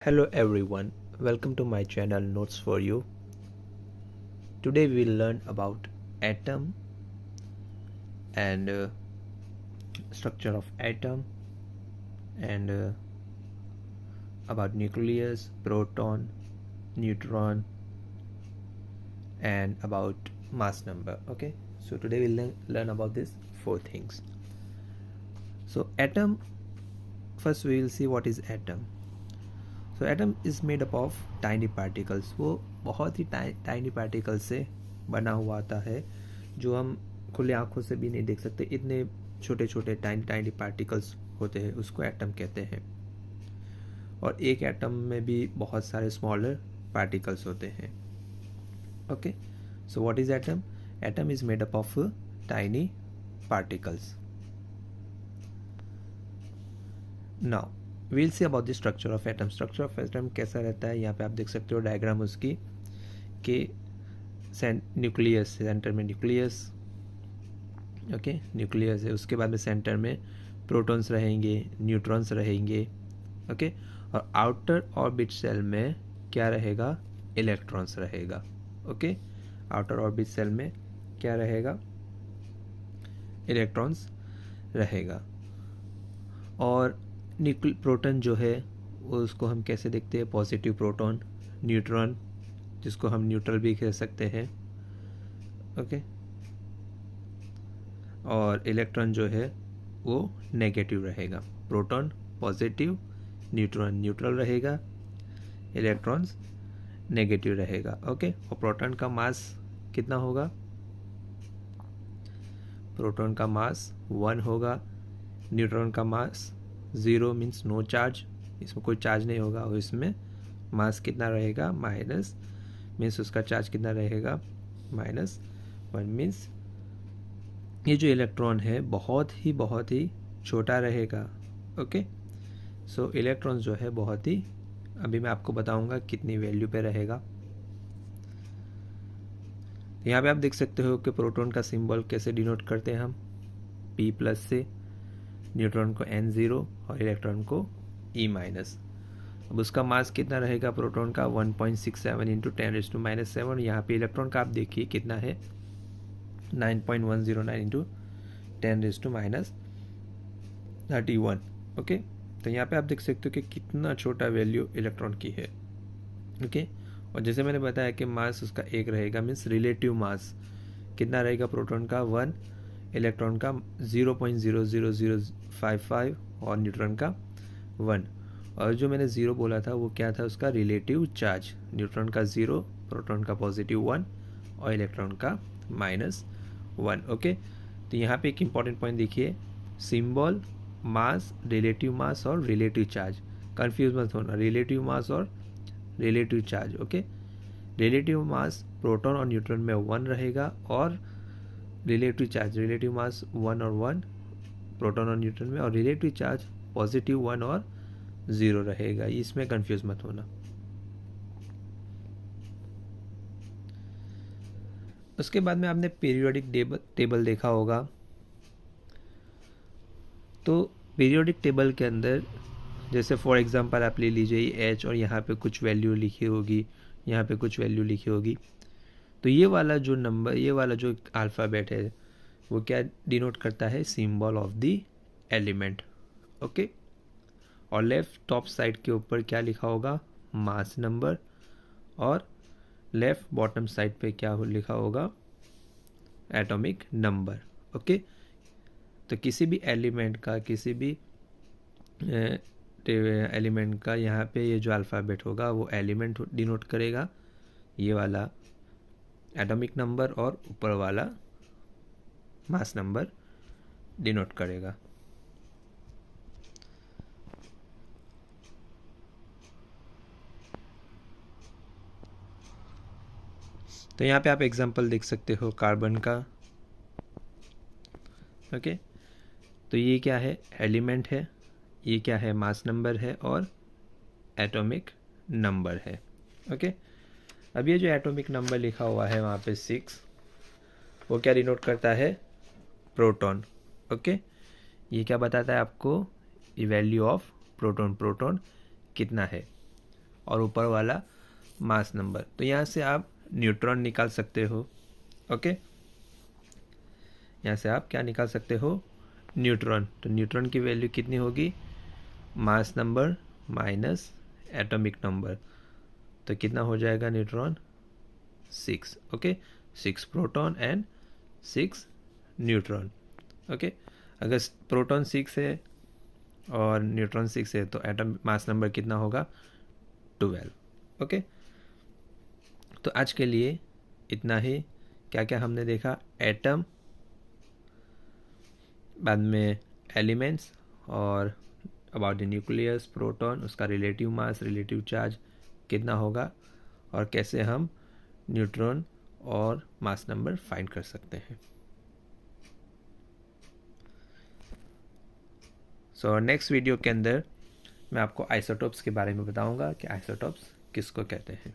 Hello everyone, welcome to my channel Notes for You. Today we will learn about atom and structure of atom and about nucleus, proton, neutron and about mass number. Okay, so today we'll learn about these four things. So atom, first we will see what is atom. So atom is made up of tiny particles. वो बहुत ही tiny particles से बना हुआ आता है जो हम खुले आंखों से भी नहीं देख सकते. इतने छोटे छोटे टाइनी पार्टिकल्स होते हैं, उसको एटम कहते हैं. और एक एटम में भी बहुत सारे स्मॉलर पार्टिकल्स होते हैं. Okay, so what is atom? Atom is made up of tiny particles. Now we'll see about the structure of atom. Structure of atom कैसा रहता है, यहाँ पे आप देख सकते हो डायग्राम उसकी कि न्यूक्लियस, सेंटर में न्यूक्लियस. ओके, न्यूक्लियस है, उसके बाद में सेंटर में प्रोटॉन्स रहेंगे, न्यूट्रॉन्स रहेंगे. ओके, और आउटर ऑर्बिट सेल में क्या रहेगा? इलेक्ट्रॉन्स रहेगा. ओके, आउटर ऑर्बिट सेल में क्या रहेगा? इलेक्ट्रॉन्स रहेगा. और प्रोटॉन जो है वो उसको हम कैसे देखते हैं? पॉजिटिव प्रोटॉन, न्यूट्रॉन जिसको हम न्यूट्रल भी कह सकते हैं. ओके, और इलेक्ट्रॉन जो है वो नेगेटिव रहेगा. प्रोटॉन पॉजिटिव, न्यूट्रॉन न्यूट्रल रहेगा, इलेक्ट्रॉन्स नेगेटिव रहेगा. ओके, और प्रोटॉन का मास कितना होगा? प्रोटॉन का मास 1 होगा. न्यूट्रॉन का मास 0 मीन्स नो चार्ज, इसमें कोई चार्ज नहीं होगा. और इसमें मास कितना रहेगा? माइनस मीन्स उसका चार्ज कितना रहेगा? -1 मीन्स ये जो इलेक्ट्रॉन है बहुत ही छोटा रहेगा. ओके, सो इलेक्ट्रॉन जो है बहुत ही, अभी मैं आपको बताऊंगा कितनी वैल्यू पे रहेगा. यहाँ पे आप देख सकते हो कि प्रोटॉन का सिंबल कैसे डिनोट करते हैं हम? P+ से, न्यूट्रॉन को N0 और इलेक्ट्रॉन को E-. अब उसका मास कितना रहेगा प्रोटॉन का? 1.67 इंटू 10⁻⁻⁷. यहाँ पे इलेक्ट्रॉन का आप देखिए कितना है? 9.109 इंटू 10⁻31. ओके, तो यहाँ पे आप देख सकते हो कि कितना छोटा वैल्यू इलेक्ट्रॉन की है. ओके, और जैसे मैंने बताया कि मास उसका 1 रहेगा, मीन्स रिलेटिव मास कितना रहेगा प्रोटॉन का? 1, इलेक्ट्रॉन का 0.00055 और न्यूट्रॉन का 1. और जो मैंने 0 बोला था वो क्या था? उसका रिलेटिव चार्ज. न्यूट्रॉन का 0, प्रोटॉन का +1 और इलेक्ट्रॉन का -1. ओके, तो यहाँ पे एक इम्पॉर्टेंट पॉइंट देखिए, सिंबल, मास, रिलेटिव मास और रिलेटिव चार्ज. कंफ्यूज मत होना, रिलेटिव मास और relative charge. Okay, relative mass proton और न्यूट्रॉन में 1 रहेगा और रिलेटिव चार्ज, रिलेटिव मास 1 और 1 प्रोटॉन और न्यूट्रॉन में, और रिलेटिव चार्ज +1 और 0 रहेगा. इसमें कंफ्यूज मत होना. उसके बाद में आपने पीरियोडिक टेबल देखा होगा. तो पीरियोडिक टेबल के अंदर जैसे फॉर एग्जांपल आप ले लीजिए H, और यहाँ पे कुछ वैल्यू लिखी होगी, यहाँ पे कुछ वैल्यू लिखी होगी. तो ये वाला जो नंबर, ये वाला जो अल्फ़ाबेट है वो क्या डिनोट करता है? Symbol of the element. Okay, और लेफ्ट टॉप साइड के ऊपर क्या लिखा होगा? Mass number. और लेफ्ट बॉटम साइड पे क्या लिखा होगा? Atomic number. ओके, तो किसी भी एलिमेंट का, किसी भी एलिमेंट का यहाँ पे ये जो अल्फ़ाबेट होगा वो एलिमेंट डिनोट करेगा, ये वाला एटॉमिक नंबर, और ऊपर वाला मास नंबर डिनोट करेगा. तो यहाँ पे आप एग्जांपल देख सकते हो कार्बन का. ओके, तो ये क्या है? एलिमेंट है. ये क्या है? मास नंबर है और एटॉमिक नंबर है. ओके, अब ये जो एटॉमिक नंबर लिखा हुआ है वहाँ पे 6, वो क्या डिनोट करता है? प्रोटॉन. ओके, ये क्या बताता है आपको? Value of proton. प्रोटॉन कितना है? और ऊपर वाला मास नंबर। तो यहाँ से आप न्यूट्रॉन निकाल सकते हो। ओके, यहाँ से आप क्या निकाल सकते हो, न्यूट्रॉन। तो न्यूट्रॉन की वैल्यू कितनी होगी, mass number minus atomic number. तो कितना हो जाएगा neutron, 6। Okay, 6 proton and 6 neutron. Okay, अगर प्रोटॉन 6 है और न्यूट्रॉन 6 है तो एटम मास नंबर कितना होगा, 12। ओके, तो आज के लिए इतना ही। क्या क्या हमने देखा, एटम, बाद में एलिमेंट्स, और अबाउट द न्यूक्लियस, प्रोटॉन, उसका रिलेटिव मास, रिलेटिव चार्ज कितना होगा, और कैसे हम न्यूट्रॉन और मास नंबर फाइंड कर सकते हैं। सो नेक्स्ट वीडियो के अंदर मैं आपको आइसोटोप्स के बारे में बताऊंगा कि आइसोटोप्स किसको कहते हैं।